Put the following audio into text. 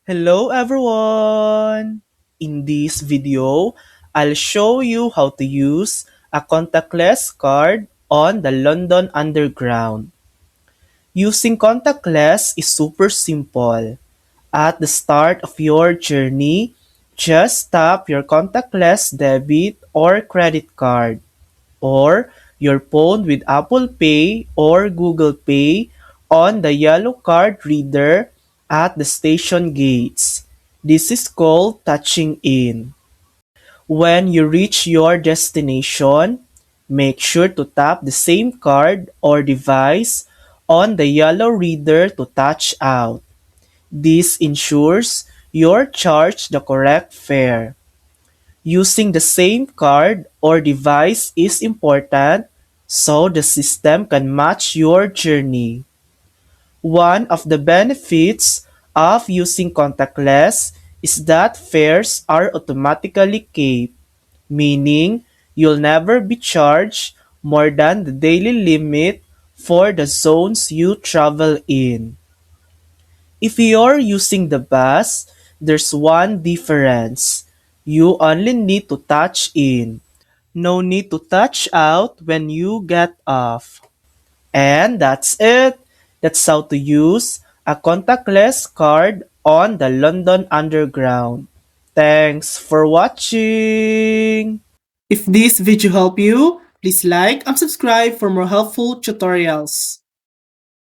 Hello everyone! In this video, I'll show you how to use a contactless card on the London Underground. Using contactless is super simple. At the start of your journey, just tap your contactless debit or credit card or your phone with Apple Pay or Google Pay on the yellow card reader at the station gates. This is called touching in. When you reach your destination, make sure to tap the same card or device on the yellow reader to touch out. This ensures you're charged the correct fare. Using the same card or device is important so the system can match your journey. One of the benefits of using contactless is that fares are automatically capped, meaning you'll never be charged more than the daily limit for the zones you travel in. If you're using the bus, there's one difference. You only need to touch in. No need to touch out when you get off. And that's it. That's how to use a contactless card on the London Underground. Thanks for watching! If this video helped you, please like and subscribe for more helpful tutorials.